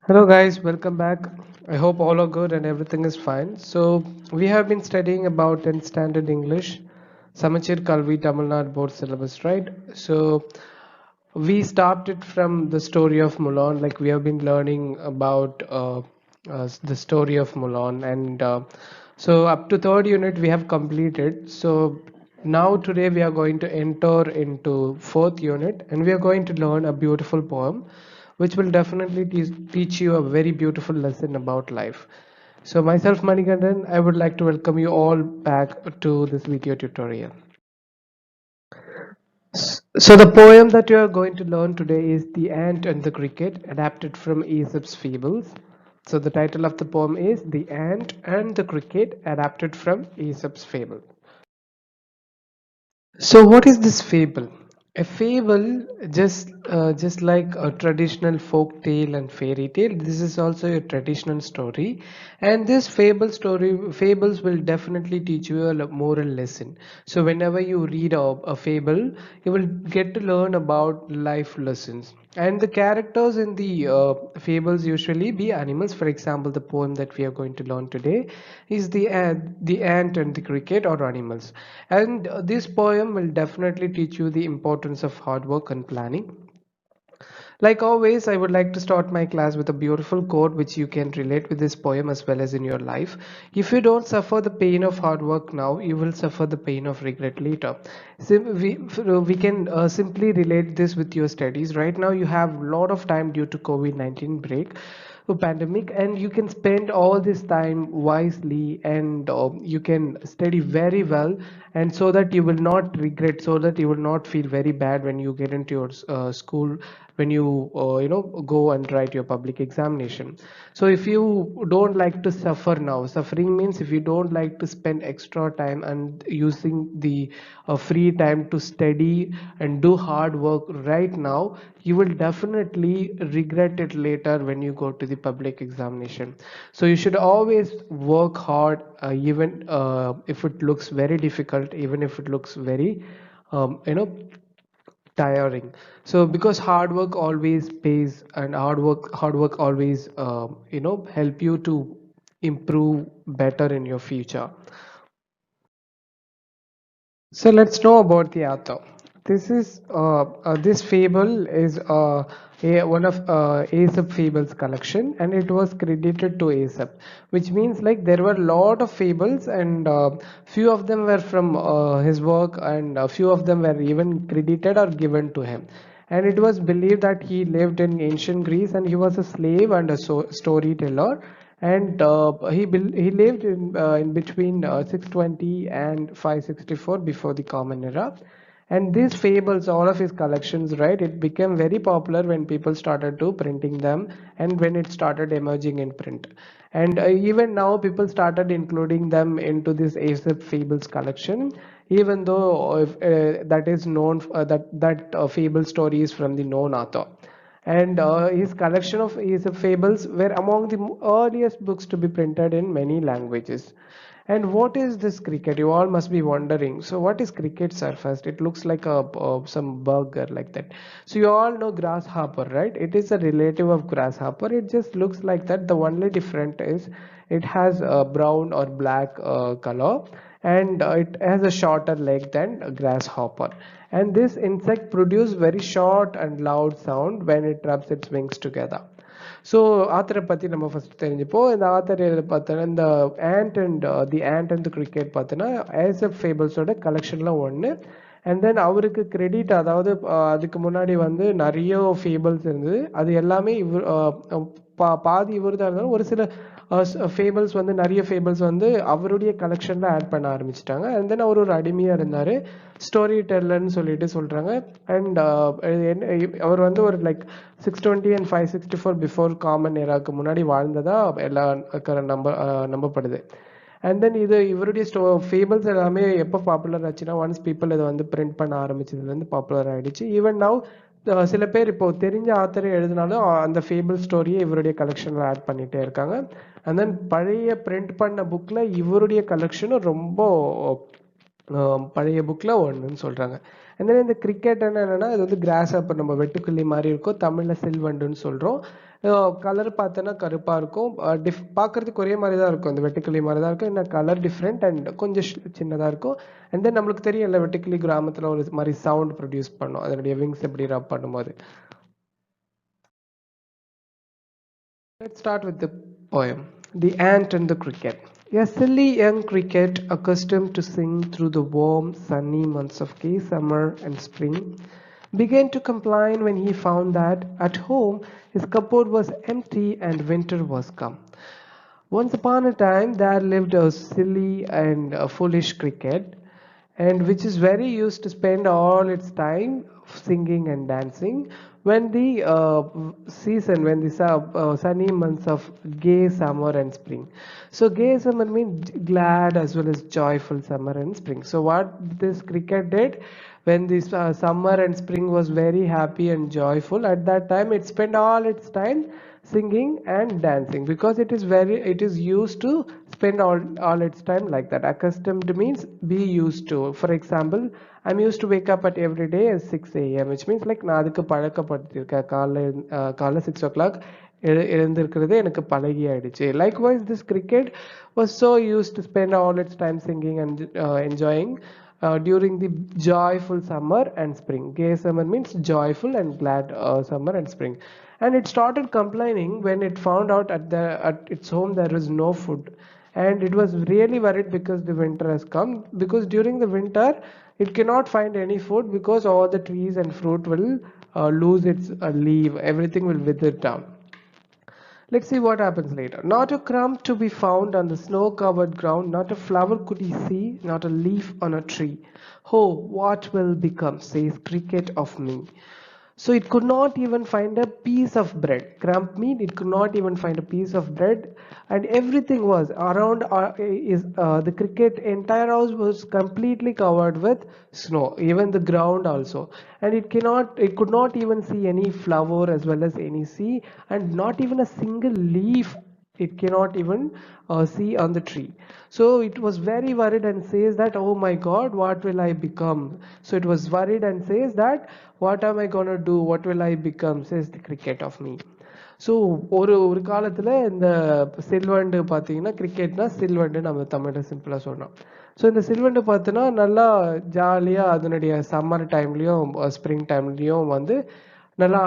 Hello guys, welcome back. I hope all are good and everything is fine. So we have been studying about 10th standard English, Samachir Kalvi Tamil Nadu board syllabus, right? So we started from the story of Mulan, like we have been learning about the story of Mulan, and so up to third unit we have completed. So now today we are going to enter into fourth unit, and we are going to learn a beautiful poem which will definitely teach you a very beautiful lesson about life. So myself Manikandan, I would like to welcome you all back to this video tutorial. So the poem that you are going to learn today is The Ant and the Cricket, adapted from Aesop's Fables. So the title of the poem is The Ant and the Cricket, adapted from Aesop's Fable. So what is this fable? A fable, just like a traditional folk tale and fairy tale, this is also a traditional story, and this fables will definitely teach you a moral lesson. So whenever you read a fable, you will get to learn about life lessons. And the characters in the fables usually be animals. For example, the poem that we are going to learn today is the ant and the cricket, or animals. And this poem will definitely teach you the importance of hard work and planning. Like always, I would like to start my class with a beautiful quote which you can relate with this poem as well as in your life. If you don't suffer the pain of hard work now, you will suffer the pain of regret later. We can simply relate this with your studies. Right now, you have a lot of time due to COVID-19 break pandemic, and you can spend all this time wisely, and you can study very well, and so that you will not regret, so that you will not feel very bad when you get into your school, when you go and write your public examination. So if you don't like to suffer now, suffering means if you don't like to spend extra time and using the free time to study and do hard work right now, you will definitely regret it later when you go to the public examination. So you should always work hard, even if it looks very difficult, even if it looks very um, you know tiring. So because hard work always pays, and hard work always help you to improve better in your future. So let's know about the author. This fable is one of Aesop fables collection, and it was credited to Aesop, which means like there were a lot of fables, and few of them were from his work, and a few of them were even credited or given to him. And it was believed that he lived in ancient Greece, and he was a slave and a storyteller, and he lived in between 620 and 564 before the Common Era. And these fables, all of his collections, right, it became very popular when people started to printing them, and when it started emerging in print. And even now people started including them into this Aesop fables collection, even though that is known, that fable story is from the known author. And his collection of his fables were among the earliest books to be printed in many languages. And what is this cricket? You all must be wondering. So what is cricket, sir? First, it looks like some burger like that. So you all know grasshopper, right? It is a relative of grasshopper. It just looks like that. The only different is it has a brown or black color, and it has a shorter leg than a grasshopper. And this insect produces very short and loud sound when it rubs its wings together. So ஆத்தரை பற்றி நம்ம first தெரிஞ்சுப்போம். இந்த author பார்த்தோன்னா இந்த the ant and the cricket பார்த்தோன்னா Aesop ஃபேபிள்ஸோட கலெக்ஷனில் ஒன்று. அண்ட் தென் அவருக்கு கிரெடிட், அதாவது அதுக்கு முன்னாடி வந்து நிறைய ஃபேபிள்ஸ் இருந்தது. அது எல்லாமே இவர் பாதி இவர் தான் இருந்தாலும், ஒரு சில ஃபேபிள்ஸ் வந்து நிறைய ஃபேபிள்ஸ் வந்து அவருடைய கலெக்ஷனில் ஆட் பண்ண ஆரம்பிச்சிட்டாங்க. அண்ட் தென் அவர் ஒரு அடிமையாக இருந்தார், ஸ்டோரி டெல்லர்னு சொல்லிட்டு சொல்கிறாங்க. அண்ட் அவர் வந்து ஒரு லைக் 620 அண்ட் 564 பிஃபோர் காமன் ஏராக்கு முன்னாடி வாழ்ந்ததா எல்லாம் நம்பப்படுது. அண்ட் தென் இவருடைய ஃபேபிள்ஸ் எல்லாமே எப்போ பாப்புலர் ஆச்சுன்னா, ஒன்ஸ் பீப்புள் இதை வந்து பிரிண்ட் பண்ண ஆரம்பிச்சதுலேருந்து பாப்புலர் ஆகிடுச்சு. ஈவன் நவ் சில பேர் இப்போ தெரிஞ்ச ஆத்தரை எழுதினாலும் அந்த ஃபேபிள் ஸ்டோரியை இவருடைய கலெக்ஷனில் ஆட் பண்ணிகிட்டே இருக்காங்க. அண்ட் தென் பழைய பிரிண்ட் பண்ண புக்கில் இவருடைய கலெக்ஷனும் ரொம்ப பழைய புக்கில் ஒன்றுன்னு சொல்கிறாங்க. And then இந்த cricket என்னன்னா இது வந்து grasshopper நம்ம வெட்டுக்கிளி மாதிரி இருக்கும், தமிழ்ல சில்வண்டுன்னு சொல்றோம். கலர் பார்த்தோன்னா கருப்பா இருக்கும், பார்க்கறதுக்கு ஒரே மாதிரி தான் இருக்கும், இந்த வெட்டுக்கிளி மாதிரி தான் இருக்கும், இன்னும் கலர் டிஃப்ரெண்ட் அண்ட் கொஞ்சம் சின்னதாக இருக்கும். அண்ட் தென் நம்மளுக்கு தெரியும் இல்லை வெட்டுக்கிளி கிராமத்தில் ஒரு மாதிரி சவுண்ட் ப்ரொடியூஸ் பண்ணும் அதனுடைய விங்ஸ் எப்படி ரப் பண்ணும்போது. Let's start with the poem, The Ant and the Cricket. A silly young cricket, accustomed to sing through the warm, sunny months of gay summer and spring, began to complain when he found that at home his cupboard was empty and winter was come. Once upon a time there lived a silly and a foolish cricket, and which is very used to spend all its time singing and dancing when the season, when the sunny months of gay summer and spring. So gay summer means glad as well as joyful summer and spring. So what this cricket did, when this summer and spring was very happy and joyful, at that time it spent all its time singing and dancing, because it is used to spend all its time like that. Accustomed means be used to. For example, I'm used to wake up at every day at 6 a.m., which means like நான் அதுக்கு பழக்கப்படுத்திருக்கேன், காலைல 6 o'clock எழுந்திருக்கிறது எனக்கு பழகி ஆயிடுச்சு. Likewise, this cricket was so used to spend all its time singing and enjoying during the joyful summer and spring. Gay summer means joyful and glad summer and spring. And it started complaining when it found out at its home there is no food, and it was really worried because the winter has come, because during the winter it cannot find any food because all the trees and fruit will lose its leaf, everything will wither down. Let's see what happens later. Not a crumb to be found on the snow-covered ground, not a flower could he see, not a leaf on a tree. Oh, what will become, says cricket, of me? So it could not even find a piece of bread. Crumb meat, it could not even find a piece of bread, and everything was around. The cricket entire house was completely covered with snow, even the ground also, and it could not even see any flower as well as any sea, and not even a single leaf it cannot even see on the tree. So it was very worried and says that, oh my god, what will I become? So it was worried and says that, what am I gonna do, what will I become, says the cricket of me. So ஒரு காலத்தில் இந்த சில்வண்டு பார்த்தீங்கன்னா, கிரிக்கெட்னா சில்வண்டு நம்ம தமிழில் சிம்பிளாக சொல்லலாம். So இந்த சில்வண்டு பார்த்தோன்னா நல்லா ஜாலியாக அதனுடைய சம்மர் டைம்லேயும் ஸ்ப்ரிங் டைம்லேயும் வந்து நல்லா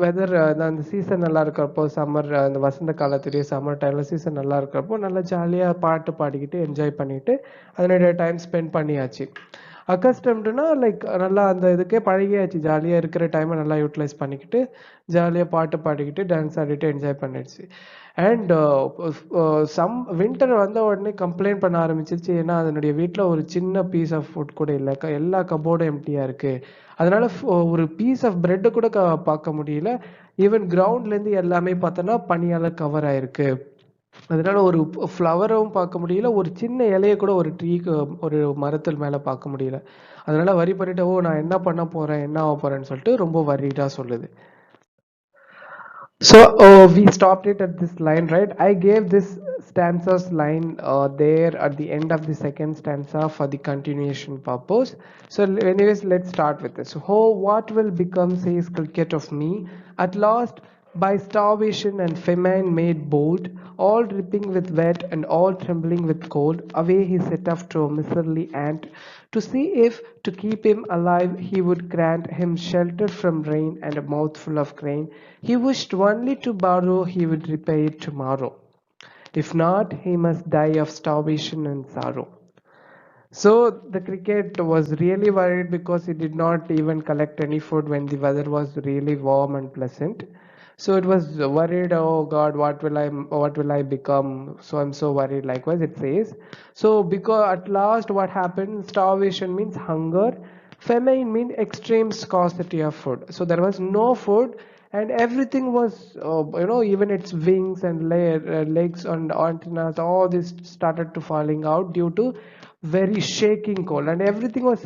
வெதர் அந்த சீசன் நல்லா இருக்கிறப்போ, சம்மர் அந்த வசந்த காலத்துலேயே சம்மர் டைமில் சீசன் நல்லா இருக்கிறப்போ நல்லா ஜாலியாக பாட்டு பாடிக்கிட்டு என்ஜாய் பண்ணிவிட்டு அதனுடைய டைம் ஸ்பெண்ட் பண்ணியாச்சு. அக்கஸ்டம்டுனா லைக் நல்லா அந்த இதுக்கே பழகியாச்சு, ஜாலியாக இருக்கிற டைமை நல்லா யூட்டிலைஸ் பண்ணிக்கிட்டு ஜாலியாக பாட்டு பாடிக்கிட்டு டான்ஸ் ஆடிட்டு என்ஜாய் பண்ணிடுச்சு. அண்ட் வின்டர் வந்த உடனே கம்ப்ளைண்ட் பண்ண ஆரம்பிச்சிருச்சு. ஏன்னா அதனுடைய வீட்டில் ஒரு சின்ன பீஸ் ஆஃப் ஃபுட் கூட இல்லை, எல்லா கபோர்டும் எம்டியாக இருக்குது. அதனால ஒரு பீஸ் ஆஃப் பிரெட்டு கூட பார்க்க முடியல. ஈவன் கிரவுண்ட்லேருந்து எல்லாமே பார்த்தோன்னா பனியால் கவர் ஆயிருக்கு. அதனால ஒரு ஃப்ளவரும் பார்க்க முடியல, ஒரு சின்ன இலையை கூட ஒரு ட்ரீக்கு ஒரு மரத்தில் மேலே பார்க்க முடியல. அதனால வரி பண்ணிட்டு, ஓ நான் என்ன பண்ண போறேன், என்ன ஆக போறேன்னு சொல்லிட்டு ரொம்ப வரிடா சொல்லுது. So we stopped it at this line, right? I gave this stanza's line there at the end of the second stanza for the continuation purpose. So anyways, let's start with this. Oh, what will become, says cricket, of me? At last, by starvation and famine made bold, all dripping with wet and all trembling with cold, away he set off to a miserly ant, to see if, to keep him alive, he would grant him shelter from rain and a mouthful of grain. He wished only to borrow, he would repay it tomorrow. If not, he must die of starvation and sorrow. So the cricket was really worried because he did not even collect any food when the weather was really warm and pleasant. So it was worried, oh god, what will I become? So I'm so worried. Likewise it says, so because at last what happened, starvation means hunger, famine means extreme scarcity of food. So there was no food, and everything was even its wings and legs and antennas, all this started to falling out due to very shaking cold, and everything was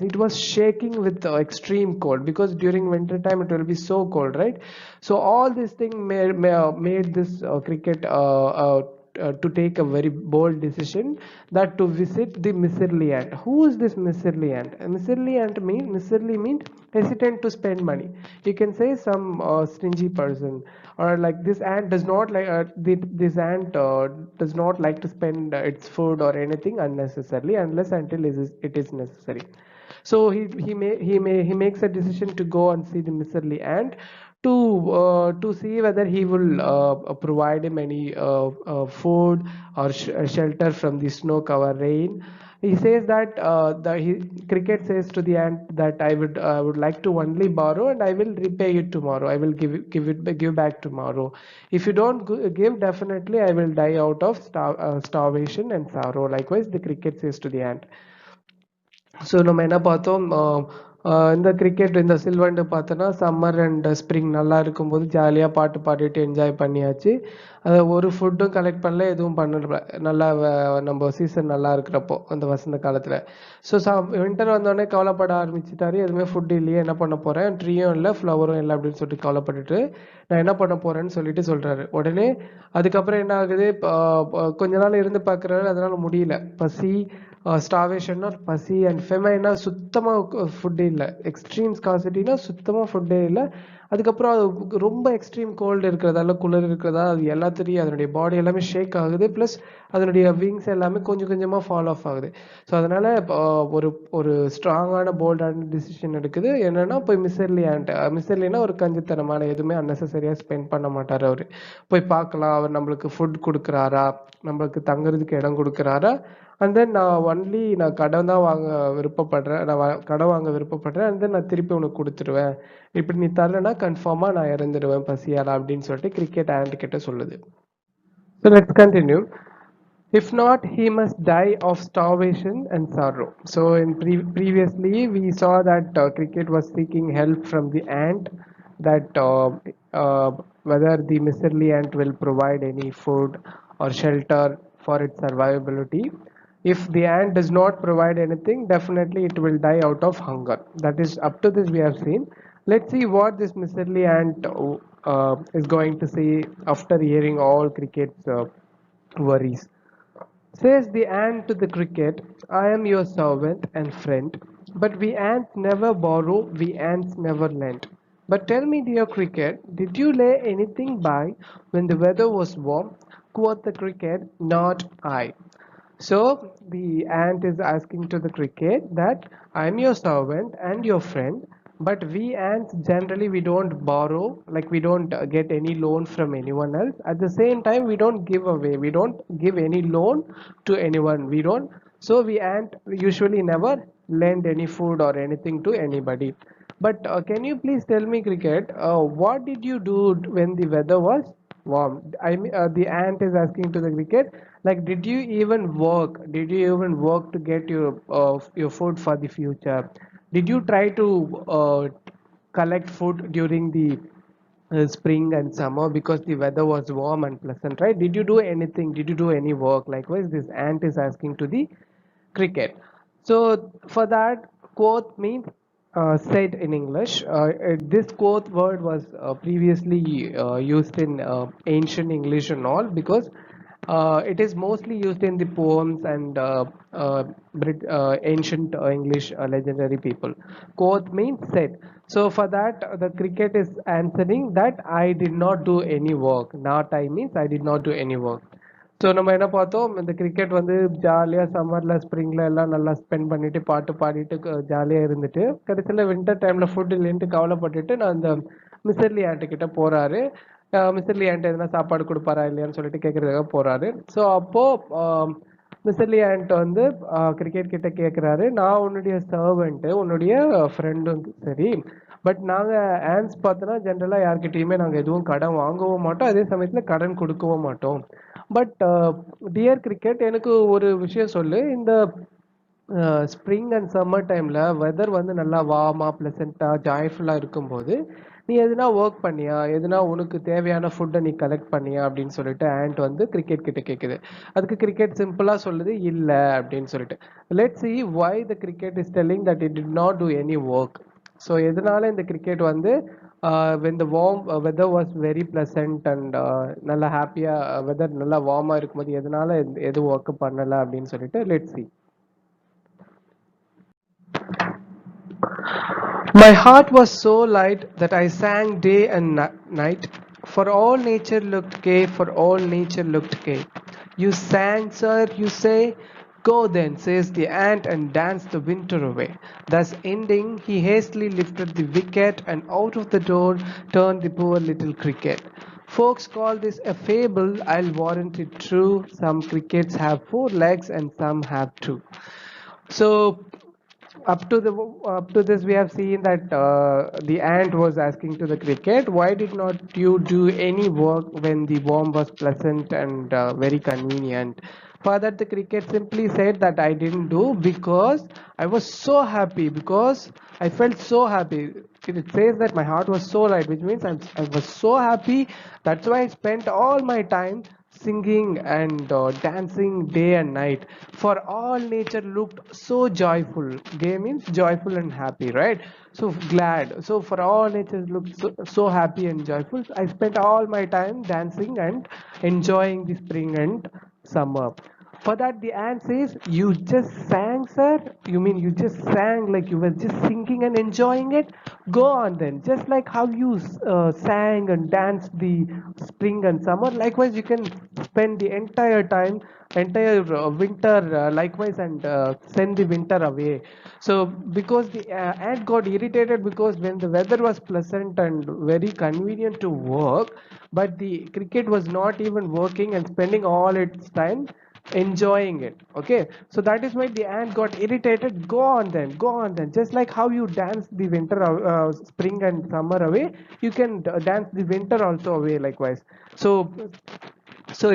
it was shaking with extreme cold, because during winter time it will be so cold, right? So all this thing made this cricket to take a very bold decision, that to visit the miserly ant. Who is this miserly ant? A miserly ant miserly means hesitant to spend money. You can say some stingy person, or like this ant does not like this ant does not like to spend its food or anything unnecessarily unless until it is necessary. So he makes a decision to go and see the miserly ant to see whether he will provide him any food or shelter from the snow cover rain. He says that cricket says to the ant that I would like to only borrow and I will repay it tomorrow. I will give back tomorrow. If you don't give, definitely I will die out of starvation and sorrow. Likewise, the cricket says to the ant. So நம்ம என்ன பார்த்தோம், இந்த cricket இந்த சில்வண்டு பார்த்தோன்னா summer and spring நல்லா இருக்கும்போது ஜாலியாக பாட்டு பாடிட்டு என்ஜாய் பண்ணியாச்சு. அதை ஒரு ஃபுட்டும் கலெக்ட் பண்ணல, எதுவும் பண்ணல. நல்லா நம்ம சீசன் நல்லா இருக்கிறப்போ அந்த வசந்த காலத்தில். ஸோ வின்டர் வந்தோடனே கவலைப்பட ஆரம்பிச்சிட்டாரு. எதுவுமே ஃபுட் இல்லையே, என்ன பண்ண போகிறேன், ட்ரீயும் இல்லை ஃப்ளவரும் இல்லை அப்படின்னு சொல்லிட்டு கவலைப்பட்டுட்டு நான் என்ன பண்ண போகிறேன்னு சொல்லிட்டு சொல்கிறாரு. உடனே அதுக்கப்புறம் என்ன ஆகுது, கொஞ்ச நாள் இருந்து பார்க்குறாரு, அதனால முடியல. பசி, ஸ்டாவேஷன்னா பசி, அண்ட் ஃபெமைனா சுத்தமாக ஃபுட்டே இல்லை. எக்ஸ்ட்ரீம் ஸ்காசிட்டினா சுத்தமாக ஃபுட்டே இல்லை. அதுக்கப்புறம் அது ரொம்ப எக்ஸ்ட்ரீம் கோல்டு இருக்கிறதால, குளிர் இருக்கிறதா, அது எல்லாத்துலேயும் அதனுடைய பாடி எல்லாமே ஷேக் ஆகுது. ப்ளஸ் அதனுடைய விங்ஸ் எல்லாமே கொஞ்சம் கொஞ்சமாக ஃபால் ஆஃப் ஆகுது. ஸோ அதனால் ஒரு ஒரு ஸ்ட்ராங்கான போல்டான டிசிஷன் எடுக்குது. என்னென்னா போய் மிஸ்ஸர்லினா ஒரு கஞ்சித்தனமான, எதுவுமே அன்னெசரியாக ஸ்பெண்ட் பண்ண மாட்டார் அவர். போய் பார்க்கலாம், அவர் நம்மளுக்கு ஃபுட் கொடுக்குறாரா, நம்மளுக்கு தங்குறதுக்கு இடம் கொடுக்குறாரா, அண்ட் தென் நான் கடன் தான் வாங்க விருப்பப்படுறேன், கடன் வாங்க விருப்பப்படுறேன், அண்ட் தென் நான் திருப்பி உனக்கு கொடுத்துருவேன். இப்படி நீ தரலன்னா கன்ஃபார்மாக நான் இறந்துடுவேன் பசியால் அப்படின்னு சொல்லிட்டு கிரிக்கெட் ஆண்ட் கிட்ட சொல்லுது. So let's continue. If not, he must die of starvation and sorrow. So in previously we saw that cricket was seeking help from the ant, that whether the miserly ant will provide any food or shelter for its survivability. If the ant does not provide anything, definitely it will die out of hunger. That is, up to this we have seen. Let's see what this miserly ant is going to say after hearing all cricket's worries. Says the ant to the cricket, I am your servant and friend, but we ants never borrow, we ants never lend. But tell me, dear cricket, did you lay anything by when the weather was warm? Quoth the cricket, not I. So the ant is asking to the cricket that I am your servant and your friend, but we ants generally we don't borrow, like we don't get any loan from anyone else. At the same time, we don't give away, we don't give any loan to anyone, we don't. So we ant usually never lend any food or anything to anybody. But can you please tell me, cricket, what did you do when the weather was warm? I mean, the ant is asking to the cricket, like, did you even work? Did you even work to get your food for the future? Did you try to collect food during the spring and summer because the weather was warm and pleasant, right? Did you do anything? Did you do any work? Likewise, this ant is asking to the cricket. So for that, quote means said in English. This quote word was previously used in ancient English and all, because it is mostly used in the poems and ancient English legendary people. Quote means said. So for that, the cricket is answering that I did not do any work. Not I means I did not do any work. So நம்ம என்ன பார்த்தோம், இந்த cricket வந்து ஜாலியாக சம்மரில் ஸ்ப்ரிங்கில் எல்லாம் நல்லா spend பண்ணிட்டு பாட்டு பாடிட்டு ஜாலியாக இருந்துட்டு, கடைசியில் வின்டர் டைமில் ஃபுட் இல்லைன்ட்டு கவலைப்பட்டுட்டு நான் அந்த மிஸ்ஸர்லி ஆண்ட்டுக்கிட்ட போகிறாரு. மிஸ்ஸர்லி ஆண்ட் எதனா சாப்பாடு கொடுப்பாரா இல்லையான்னு சொல்லிட்டு கேட்குறதுக்காக போகிறாரு. ஸோ அப்போது மிஸ்ஸர்லி ஆண்ட் வந்து கிரிக்கெட் கிட்ட கேட்குறாரு, நான் உன்னுடைய சர்வெண்ட்டு, உன்னுடைய ஃப்ரெண்டும் சரி, பட் நாங்கள் ஆன்ஸ் பார்த்தோன்னா ஜென்ரலாக யார்கிட்டையுமே நாங்கள் எதுவும் கடன் வாங்கவும் மாட்டோம், அதே சமயத்தில் கடன் கொடுக்கவும் மாட்டோம். பட் டியர் கிரிக்கெட், எனக்கு ஒரு விஷயம் சொல்லு, இந்த ஸ்ப்ரிங் அண்ட் சம்மர் டைமில் வெதர் வந்து நல்லா வார்மாக ப்ளசண்ட்டாக ஜாய்ஃபுல்லாக இருக்கும்போது நீ எதுனா ஒர்க் பண்ணியா, எதுனா உனக்கு தேவையான ஃபுட்டை நீ கலெக்ட் பண்ணியா அப்படின்னு சொல்லிட்டு ஆண்ட் வந்து கிரிக்கெட் கிட்ட கேட்குது. அதுக்கு கிரிக்கெட் சிம்பிளாக சொல்லுது இல்லை அப்படின்னு சொல்லிட்டு. Let's see why the cricket is telling that it did not do any work. So எதனால இந்த கிரிக்கெட் வந்து when the warm weather was very pleasant and நல்லா ஹாப்பியா வெதர் நல்லா வார்மா இருக்கும்போது எதனால எது ஒர்க் பண்ணல அப்படின்னு சொல்லிட்டு let's see. My heart was so light that I sang day and night. For all nature looked gay, for all nature looked gay. You sang, sir, you say? Go then, says the ant, and dance the winter away. Thus ending, he hastily lifted the wicket, and out of the door turned the poor little cricket. Folks call this a fable, I'll warrant it true. Some crickets have 4 legs and some have 2. So up to this we have seen that the ant was asking to the cricket, why did not you do any work when the worm was pleasant and very convenient? For that the cricket simply said that I didn't do because I was so happy, because I felt so happy. It says that my heart was so light, which means I was so happy. That's why I spent all my time singing and dancing day and night. For all nature looked so joyful. Gay means joyful and happy, right? So glad. So for all nature looked so happy and joyful. I spent all my time dancing and enjoying the spring and summer. For that, the ant says, you just sang, sir? You mean you just sang like you were just singing and enjoying it? Go on then. Just like how you sang and danced the spring and summer, likewise, you can spend the entire time, entire winter, likewise, and send the winter away. So, because the ant got irritated because when the weather was pleasant and very convenient to work, but the cricket was not even working and spending all its time enjoying it. Okay, so that is why the ant got irritated. Go on then, go on then. Just like how you dance the winter spring and summer away, you can dance the winter also away likewise. So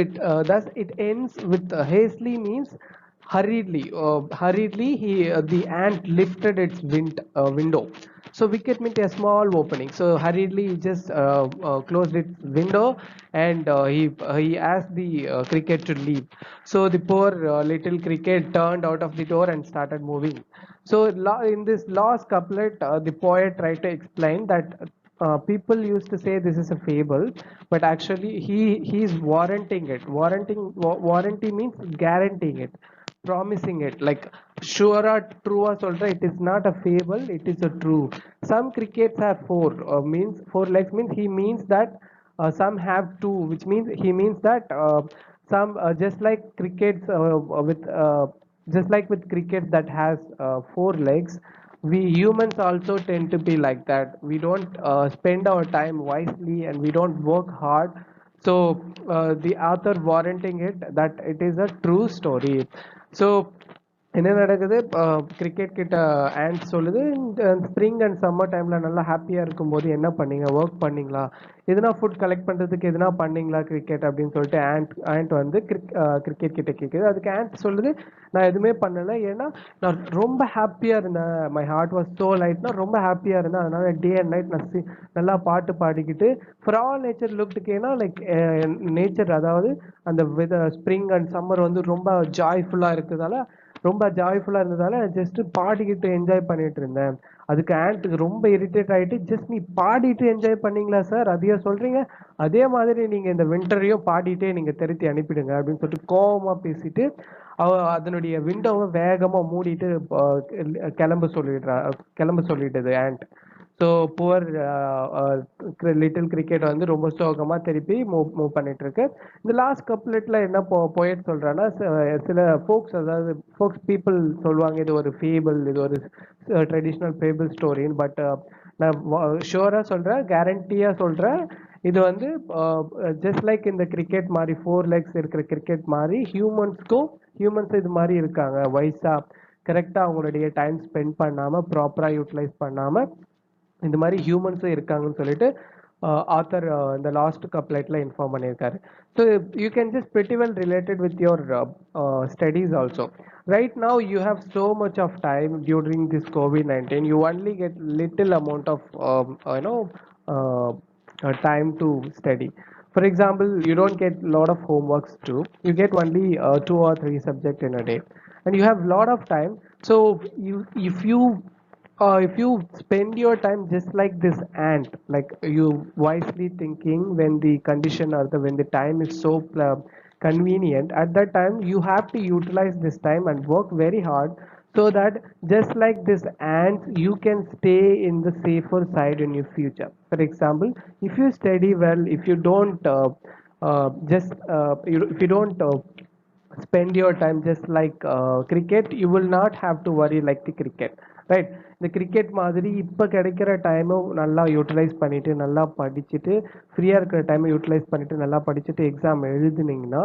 it thus it ends with hastily means hurriedly. Hurriedly, the ant lifted its window. So wicket meant a small opening. So hurriedly, he just closed its window, and he asked the cricket to leave. So the poor little cricket turned out of the door and started moving. So in this last couplet, the poet tried to explain that people used to say this is a fable, but actually he's warranting it. Warranty means guaranteeing it, promising it. Like sure or true or solra, it is not a fable, it is a true. Some crickets have four, means 4 legs means he means that some have two, which means he means that some just like crickets with just like with cricket that has 4 legs, we humans also tend to be like that. We don't spend our time wisely and we don't work hard. So the author warranting it that it is a true story. So என்ன நடக்குது, cricket கிட்ட and சொல்லுது, இந்த spring and summer டைம்ல நல்லா ஹாப்பியா இருக்கும்போது என்ன பண்ணீங்க, ஒர்க் பண்ணீங்களா, எதுனா ஃபுட் கலெக்ட் பண்றதுக்கு எதுனா பண்ணீங்களா கிரிக்கெட் அப்படின்னு சொல்லிட்டு ஆண்ட் வந்து கிரிக்கெட் கிட்ட கேட்குது. அதுக்கு ஆண்ட் சொல்லுது, நான் எதுவுமே பண்ணலை, ஏன்னா நான் ரொம்ப ஹாப்பியா இருந்தேன், மை ஹார்ட் வாஸ் சோ லைட்னா ரொம்ப ஹாப்பியா இருந்தேன், அதனால டே அண்ட் நைட் நான் நல்லா பாட்டு பாடிக்கிட்டு ஃபார் ஆல் நேச்சர் லுக்டுக்கேனா லைக் நேச்சர், அதாவது அந்த ஸ்ப்ரிங் அண்ட் சம்மர் வந்து ரொம்ப ஜாய்ஃபுல்லா இருக்குதால, ரொம்ப ஜாய்ஃபுல்லா இருந்ததால ஜஸ்ட் பாடிக்கிட்டு என்ஜாய் பண்ணிட்டு இருந்தேன். அதுக்கு ஆண்ட்டுக்கு ரொம்ப இரிட்டேட் ஆயிட்டு, ஜஸ்ட் நீ பாடிட்டு என்ஜாய் பண்ணீங்களா சார், அதையே சொல்றீங்க, அதே மாதிரி நீங்க இந்த வின்டரையும் பாடிட்டே நீங்க திருத்தி அனுப்பிடுங்க அப்படின்னு சொல்லிட்டு கோவமா பேசிட்டு அதனுடைய விண்டோவை வேகமா மூடிட்டு கிளம்ப சொல்லிடுது ant. So poor little cricket வந்து ரொம்ப சோகமா திருப்பி மூவ் பண்ணிட்டு இருக்கு. இந்த லாஸ்ட் கப்லெட்ல என்ன போயட் சொல்றான்னா, சில ஃபோக்ஸ், அதாவது ஃபோக்ஸ் பீப்புள் சொல்லுவாங்க இது ஒரு ஃபேபிள், இது ஒரு ட்ரெடிஷ்னல் ஃபேபிள் ஸ்டோரின்னு. பட் நான் ஷுவரா சொல்றேன், கேரண்டியா சொல்றேன், இது வந்து ஜஸ்ட் லைக் இந்த கிரிக்கெட் மாதிரி 4 legs இருக்கிற கிரிக்கெட் மாதிரி ஹியூமன்ஸ் இது மாதிரி இருக்காங்க. வயசா கரெக்டா அவங்களுடைய டைம் ஸ்பெண்ட் பண்ணாம ப்ராப்பரா யூட்டிலைஸ் பண்ணாம இந்த மாதிரி ஹியூமன்ஸும் இருக்காங்கன்னு சொல்லிட்டு ஆத்தர் இந்த லாஸ்ட் கப்லெட்ல இன்ஃபார்ம் பண்ணியிருக்காரு. So you can just pretty well related with your studies also. Right now you have so much of time during this COVID-19. You only get little amount of time to study. For example, you don't get lot of homeworks too. You get only 2 or 3 subjects in a day, and you have lot of time. So if you if you spend your time just like this ant, like you wisely thinking when the condition or when the time is so convenient, at that time you have to utilize this time and work very hard, so that just like this ant you can stay in the safer side in your future. For example, if you study well, if you don't if you don't spend your time just like cricket, you will not have to worry like the cricket, right? The cricket மாதிரி இப்ப கிடைக்கிற time நல்லா utilise பண்ணிட்டு நல்லா படிச்சுட்டு ஃப்ரீயா இருக்கிற டைமை யூட்டிலைஸ் பண்ணிட்டு நல்லா படிச்சுட்டு எக்ஸாம் எழுதுனீங்கன்னா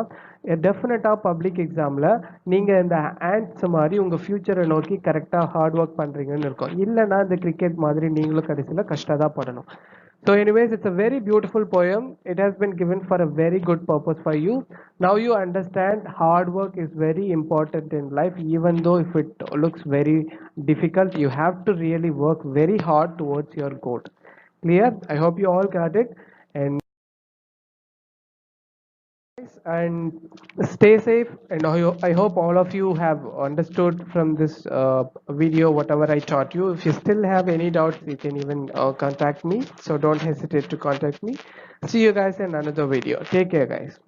டெஃபினட்டா பப்ளிக் எக்ஸாம்ல நீங்க இந்த ஆன்ட்ஸ் மாதிரி உங்க ஃபியூச்சரை நோக்கி கரெக்டா ஹார்ட் ஒர்க் பண்றீங்கன்னு இருக்கும். இல்லைன்னா இந்த கிரிக்கெட் மாதிரி நீங்களும் கடைசியில கஷ்டம் படணும். So anyways, it's a very beautiful poem. It has been given for a very good purpose for you. Now you understand hard work is very important in life. Even though if it looks very difficult, you have to really work very hard towards your goal. Clear? I hope you all got it. And stay safe, and I hope all of you have understood from this video whatever I taught you. If you still have any doubts, you can even contact me, so don't hesitate to contact me. See you guys in another video. Take care, guys.